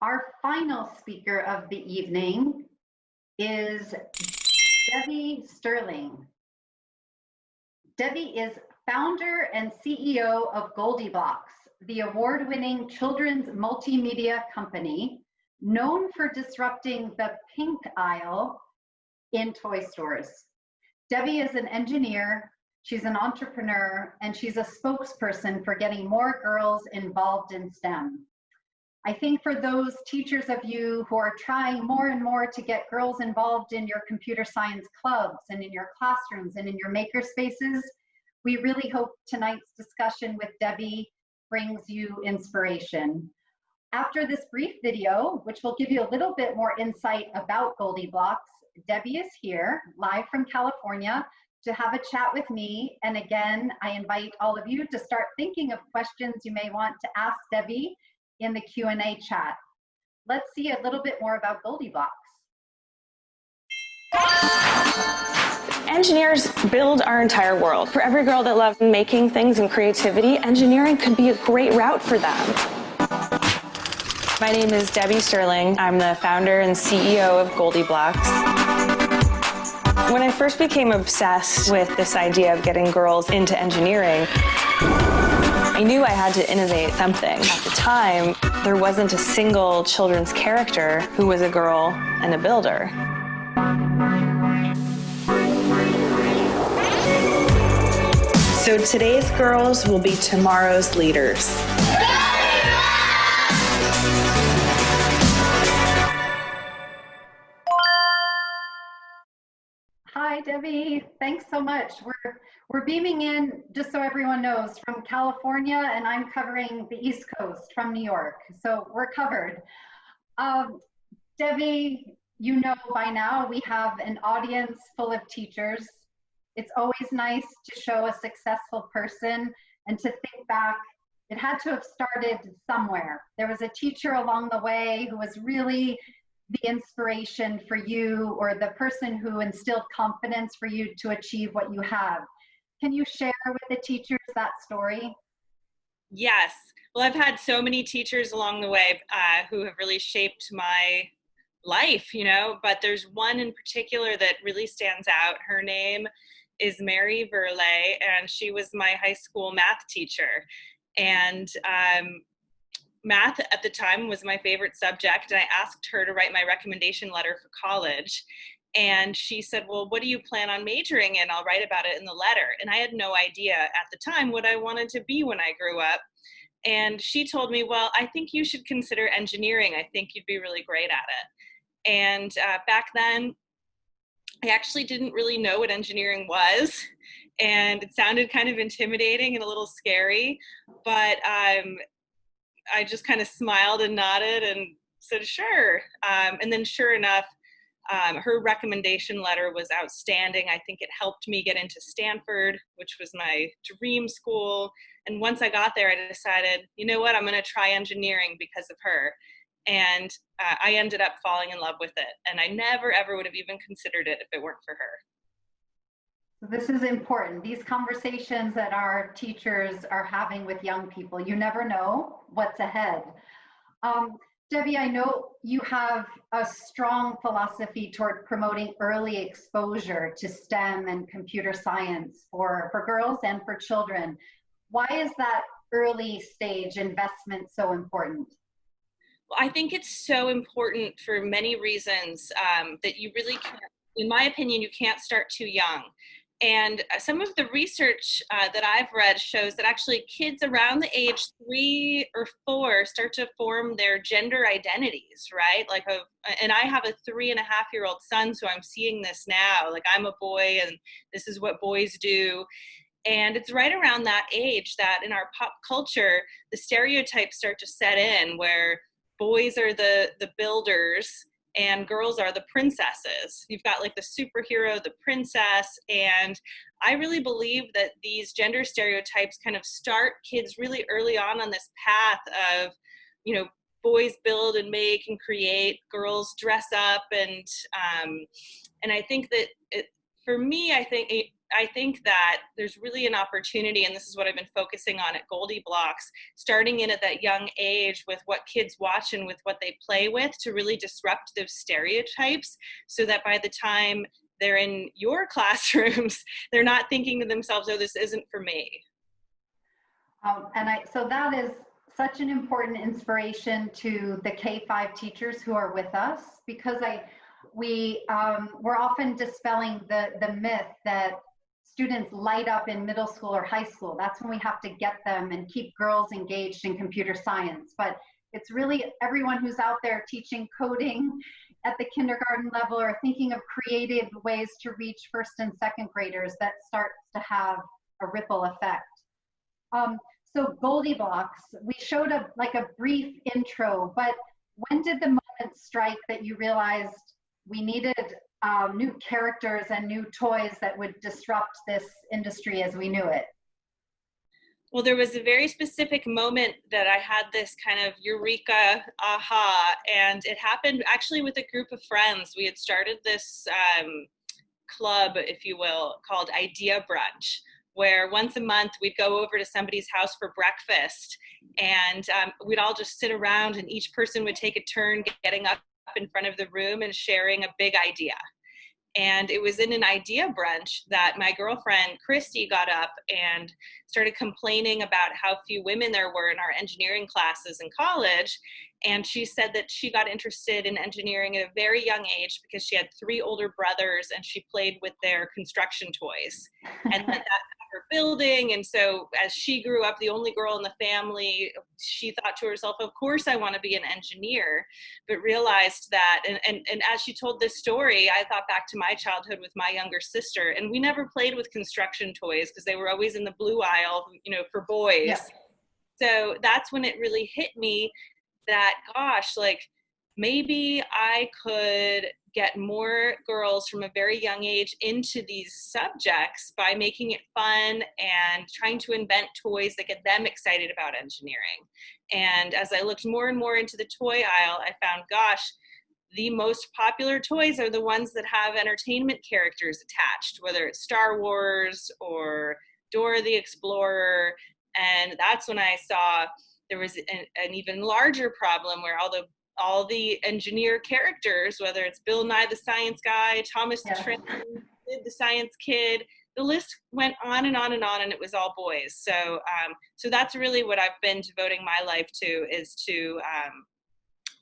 Our final speaker of the evening is Debbie Sterling. Debbie is founder and CEO of GoldiBlox, the award-winning children's multimedia company known for disrupting the pink aisle in toy stores. Debbie is an engineer, she's an entrepreneur, and she's a spokesperson for getting more girls involved in STEM. I think for those teachers of you who are trying more and more to get girls involved in your computer science clubs and in your classrooms and in your maker spaces, we really hope tonight's discussion with Debbie brings you inspiration. After this brief video, which will give you a little bit more insight about GoldiBlox, Debbie is here live from California to have a chat with me. And again, I invite all of you to start thinking of questions you may want to ask Debbie in the Q&A chat. Let's see a little bit more about GoldiBlox. Engineers build our entire world. For every girl that loves making things and creativity, engineering could be a great route for them. My name is Debbie Sterling. I'm the founder and CEO of GoldiBlox. When I first became obsessed with this idea of getting girls into engineering, I knew I had to innovate something. At the time, there wasn't a single children's character who was a girl and a builder. So today's girls will be tomorrow's leaders. Hi, Debbie. Thanks so much. We're beaming in, just so everyone knows, from California, and I'm covering the East Coast from New York. So we're covered. Debbie, you know by now we have an audience full of teachers. It's always nice to show a successful person and to think back. It had to have started somewhere. There was a teacher along the way who was really the inspiration for you, or the person who instilled confidence for you to achieve what you have. Can you share with the teachers that story? Yes. Well, I've had so many teachers along the way who have really shaped my life, but there's one in particular that really stands out. Her name is Mary Verley, and she was my high school math teacher. And math at the time was my favorite subject, and I asked her to write my recommendation letter for college. And she said, well, what do you plan on majoring in? I'll write about it in the letter. And I had no idea at the time what I wanted to be when I grew up. And she told me, well, I think you should consider engineering. I think you'd be really great at it. And back then, I actually didn't really know what engineering was. And it sounded kind of intimidating and a little scary. But I just kind of smiled and nodded and said, sure. And then sure enough, her recommendation letter was outstanding. I think it helped me get into Stanford, which was my dream school. And once I got there, I decided, you know what, I'm going to try engineering because of her. And I ended up falling in love with it. And I never, ever would have even considered it if it weren't for her. This is important. These conversations that our teachers are having with young people, you never know what's ahead. Debbie, I know you have a strong philosophy toward promoting early exposure to STEM and computer science for girls and for children. Why is that early stage investment so important? Well, I think it's so important for many reasons that you really can't, in my opinion, you can't start too young. And some of the research that I've read shows that actually kids around the age 3 or 4 start to form their gender identities, right? And I have a 3.5-year-old son, so I'm seeing this now. Like, I'm a boy and this is what boys do. And it's right around that age that in our pop culture, the stereotypes start to set in where boys are the builders and girls are the princesses. You've got like the superhero, the princess, and I really believe that these gender stereotypes kind of start kids really early on this path of, boys build and make and create, girls dress up, and I think that for me, I think I think that there's really an opportunity, and this is what I've been focusing on at GoldiBlox, starting in at that young age with what kids watch and with what they play with, to really disrupt those stereotypes, so that by the time they're in your classrooms, they're not thinking to themselves, oh, this isn't for me. So that is such an important inspiration to the K-5 teachers who are with us, because we're often dispelling the myth that students light up in middle school or high school. That's when we have to get them and keep girls engaged in computer science. But it's really everyone who's out there teaching coding at the kindergarten level or thinking of creative ways to reach first and second graders that starts to have a ripple effect. So GoldiBlox, we showed a brief intro, but when did the moment strike that you realized we needed new characters and new toys that would disrupt this industry as we knew it? Well, there was a very specific moment that I had this kind of eureka aha, and it happened actually with a group of friends. We had started this club, if you will, called Idea Brunch, where once a month we'd go over to somebody's house for breakfast, and we'd all just sit around, and each person would take a turn getting up in front of the room and sharing a big idea. And it was in an idea brunch that my girlfriend Christy got up and started complaining about how few women there were in our engineering classes in college. And she said that she got interested in engineering at a very young age because she had 3 older brothers and she played with their construction toys. And that her building. And so as she grew up, the only girl in the family, she thought to herself, of course I want to be an engineer, but realized that, and as she told this story, I thought back to my childhood with my younger sister, and we never played with construction toys because they were always in the blue aisle, for boys. Yeah. So that's when it really hit me that, gosh, maybe I could get more girls from a very young age into these subjects by making it fun and trying to invent toys that get them excited about engineering. And as I looked more and more into the toy aisle, I found, gosh, the most popular toys are the ones that have entertainment characters attached, whether it's Star Wars or Dora the Explorer. And that's when I saw there was an even larger problem where all the engineer characters, whether it's Bill Nye the Science Guy, Thomas the Train, the Science Kid, the list went on and on and on, and it was all boys. So that's really what I've been devoting my life to, is to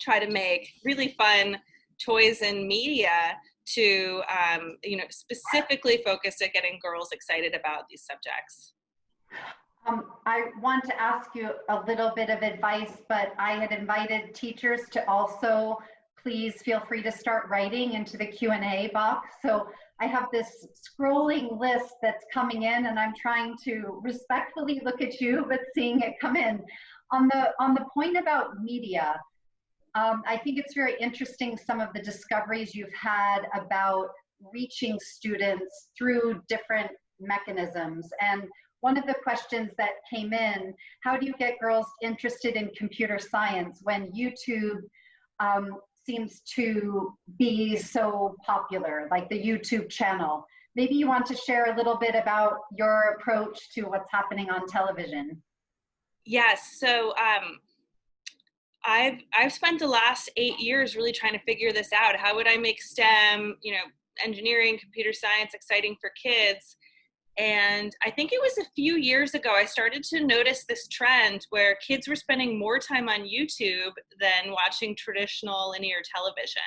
try to make really fun toys and media to specifically focus at getting girls excited about these subjects. I want to ask you a little bit of advice, but I had invited teachers to also please feel free to start writing into the Q&A box. So I have this scrolling list that's coming in, and I'm trying to respectfully look at you, but seeing it come in. On the point about media, I think it's very interesting some of the discoveries you've had about reaching students through different mechanisms. And one of the questions that came in, how do you get girls interested in computer science when YouTube seems to be so popular, like the YouTube channel? Maybe you want to share a little bit about your approach to what's happening on television. Yes, so I've spent the last 8 years really trying to figure this out. How would I make STEM, engineering, computer science exciting for kids? And I think it was a few years ago, I started to notice this trend where kids were spending more time on YouTube than watching traditional linear television.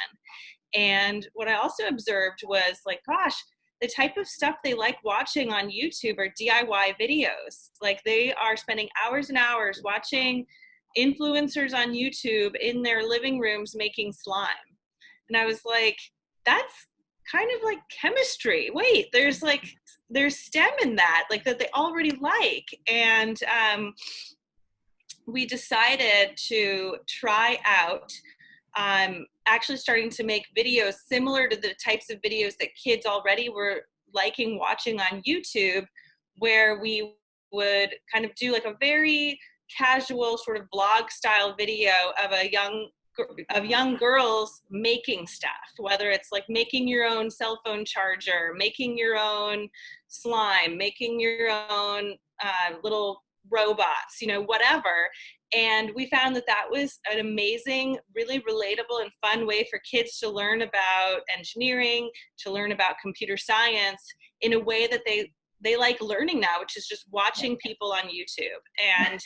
And what I also observed was, gosh, the type of stuff they like watching on YouTube are DIY videos. They are spending hours and hours watching influencers on YouTube in their living rooms making slime. And I was like, that's kind of like chemistry. Wait, there's STEM in that they already like. And we decided to try out actually starting to make videos similar to the types of videos that kids already were liking watching on YouTube, where we would kind of do a very casual sort of vlog style video of a young of young girls making stuff, whether it's like making your own cell phone charger, making your own slime, making your own little robots, whatever. And we found that that was an amazing, really relatable and fun way for kids to learn about engineering, to learn about computer science in a way that they like learning now, which is just watching people on YouTube. And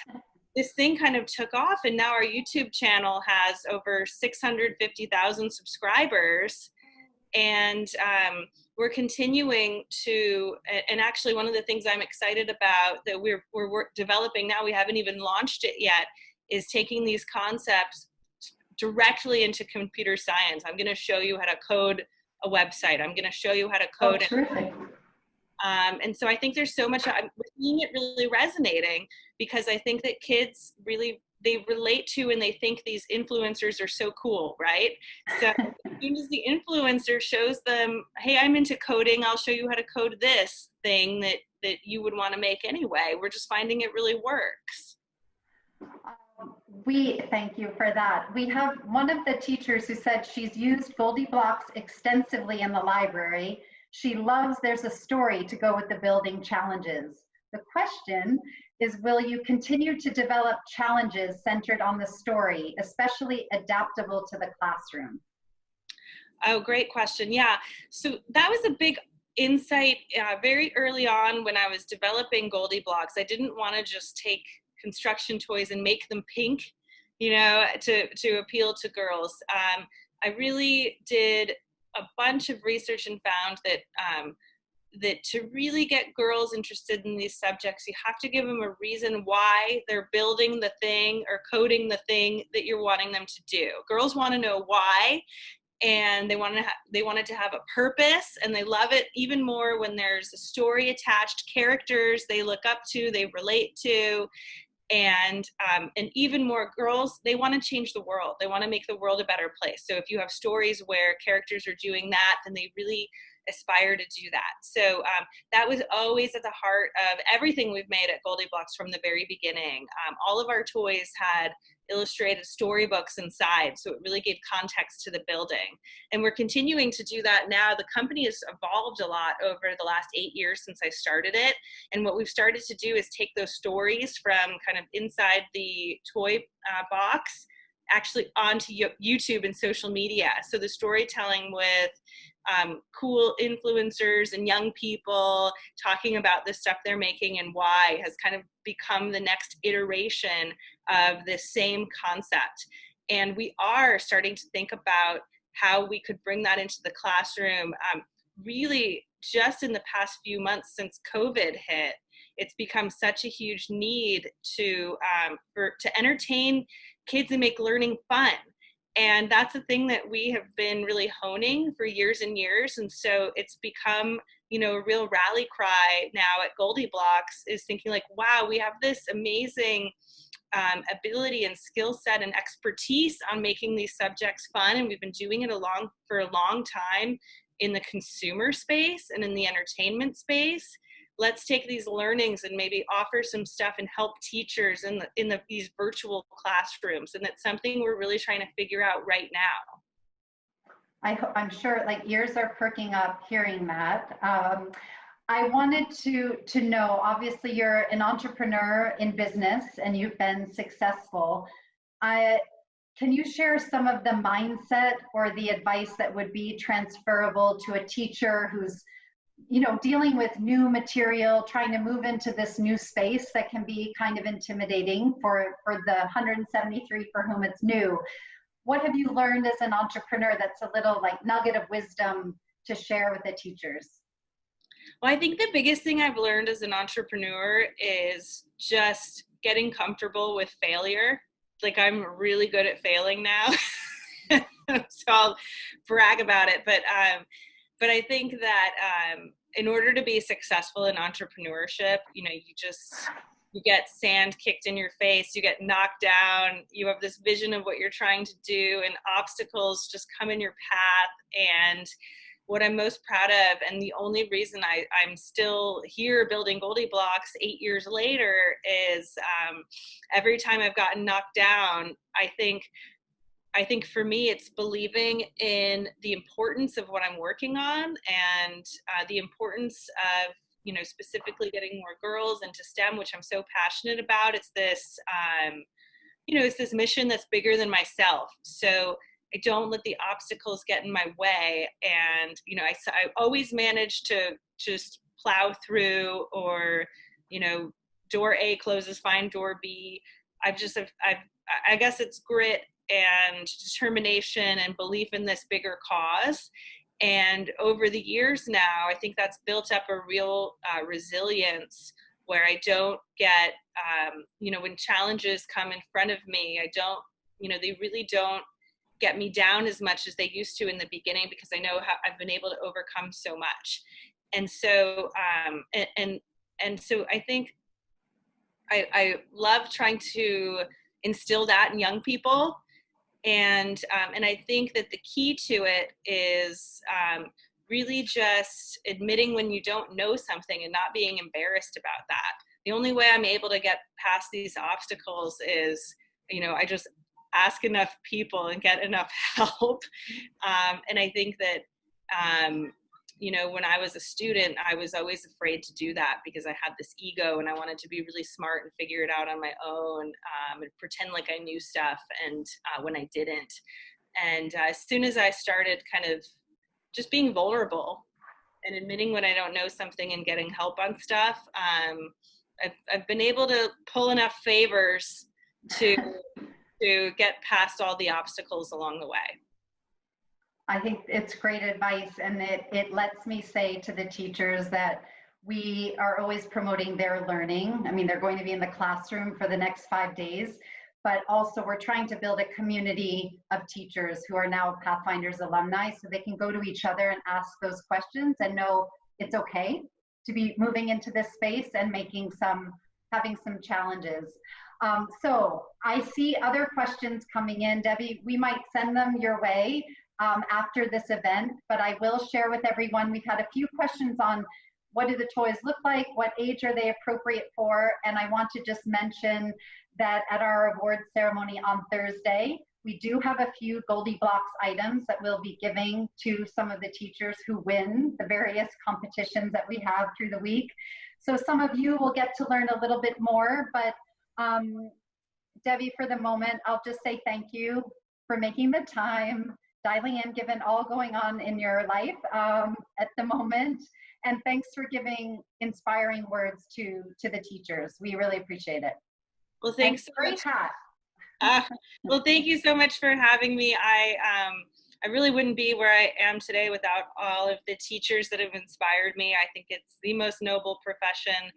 this thing kind of took off, and now our YouTube channel has over 650,000 subscribers. And we're continuing to, and actually one of the things I'm excited about that we're developing now, we haven't even launched it yet, is taking these concepts directly into computer science. I'm going to show you how to code a website. I'm going to show you how to code. Oh, terrific. And so I think there's so much, I'm seeing it really resonating, because I think that kids really, they relate to and they think these influencers are so cool, right? So as soon as the influencer shows them, hey, I'm into coding, I'll show you how to code this thing that you would want to make anyway. We're just finding it really works. We thank you for that. We have one of the teachers who said she's used GoldiBlox extensively in the library. She loves there's a story to go with the building challenges. The question is, will you continue to develop challenges centered on the story, especially adaptable to the classroom? Oh, great question. Yeah, so that was a big insight very early on when I was developing GoldiBlox. I didn't want to just take construction toys and make them pink, to appeal to girls. I really did a bunch of research and found that that to really get girls interested in these subjects, you have to give them a reason why they're building the thing or coding the thing that you're wanting them to do. Girls want to know why, and they want it to have a purpose, and they love it even more when there's a story attached, characters they look up to, they relate to. And even more, girls, they want to change the world. They want to make the world a better place. So if you have stories where characters are doing that, then they really aspire to do that. So that was always at the heart of everything we've made at GoldiBlox from the very beginning. All of our toys had illustrated storybooks inside, so it really gave context to the building. And we're continuing to do that now. The company has evolved a lot over the last 8 years since I started it. And what we've started to do is take those stories from kind of inside the toy box actually onto YouTube and social media. So the storytelling with cool influencers and young people talking about the stuff they're making and why has kind of become the next iteration of this same concept. And we are starting to think about how we could bring that into the classroom. Really, just in the past few months since COVID hit, it's become such a huge need to entertain kids and make learning fun. And that's a thing that we have been really honing for years and years. And so it's become, a real rally cry now at GoldiBlox, is thinking like, wow, we have this amazing ability and skill set and expertise on making these subjects fun. And we've been doing it for a long time in the consumer space and in the entertainment space. Let's take these learnings and maybe offer some stuff and help teachers in these virtual classrooms. And that's something we're really trying to figure out right now. I'm sure like ears are perking up hearing that. I wanted to know, obviously you're an entrepreneur in business and you've been successful. Can you share some of the mindset or the advice that would be transferable to a teacher who's dealing with new material, trying to move into this new space that can be kind of intimidating for the 173 for whom it's new? What have you learned as an entrepreneur that's a little like nugget of wisdom to share with the teachers? Well, I think the biggest thing I've learned as an entrepreneur is just getting comfortable with failure. Like, I'm really good at failing now, so I'll brag about it. But I think that in order to be successful in entrepreneurship, you get sand kicked in your face, you get knocked down, you have this vision of what you're trying to do, and obstacles just come in your path. And what I'm most proud of, and the only reason I'm still here building GoldiBlox 8 years later, is every time I've gotten knocked down, I think, I think for me, it's believing in the importance of what I'm working on, and the importance of, you know, specifically getting more girls into STEM, which I'm so passionate about. It's this, you know, it's this mission that's bigger than myself. So I don't let the obstacles get in my way. And, you know, I always manage to just plow through, or, you know, door A closes, find door B. I guess it's grit and determination and belief in this bigger cause. And over the years now, I think that's built up a real resilience, where I don't get, you know, when challenges come in front of me, I don't, you know, they really don't get me down as much as they used to in the beginning, because I know how I've been able to overcome so much. And so, and so I think I love trying to instill that in young people. And I think that the key to it is really just admitting when you don't know something and not being embarrassed about that. The only way I'm able to get past these obstacles is, you know, I just ask enough people and get enough help. And I think that, you know, when I was a student, I was always afraid to do that because I had this ego and I wanted to be really smart and figure it out on my own, and pretend like I knew stuff, and when I didn't. And as soon as I started kind of just being vulnerable and admitting when I don't know something and getting help on stuff, I've been able to pull enough favors to get past all the obstacles along the way. I think it's great advice, and it lets me say to the teachers that we are always promoting their learning. I mean, they're going to be in the classroom for the next 5 days, but also we're trying to build a community of teachers who are now Pathfinders alumni, so they can go to each other and ask those questions and know it's okay to be moving into this space and having some challenges. So I see other questions coming in. Debbie, we might send them your way after this event, but I will share with everyone, we've had a few questions on what do the toys look like, what age are they appropriate for, and I want to just mention that at our awards ceremony on Thursday, we do have a few GoldiBlox items that we'll be giving to some of the teachers who win the various competitions that we have through the week. So some of you will get to learn a little bit more, but Debbie, for the moment, I'll just say thank you for making the time, dialing in, given all going on in your life at the moment. And thanks for giving inspiring words to the teachers. We really appreciate it. Well, thanks so great much. hat. Well, thank you so much for having me. I really wouldn't be where I am today without all of the teachers that have inspired me. I think it's the most noble profession.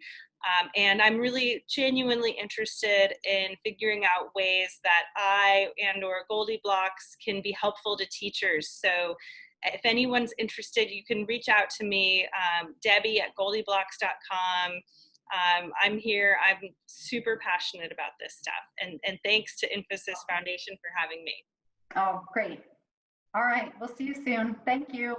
And I'm really genuinely interested in figuring out ways that I and/or GoldiBlox can be helpful to teachers. So if anyone's interested, you can reach out to me, Debbie at GoldiBlox.com. I'm here. I'm super passionate about this stuff. And thanks to Infosys Foundation for having me. Oh, great. All right. We'll see you soon. Thank you.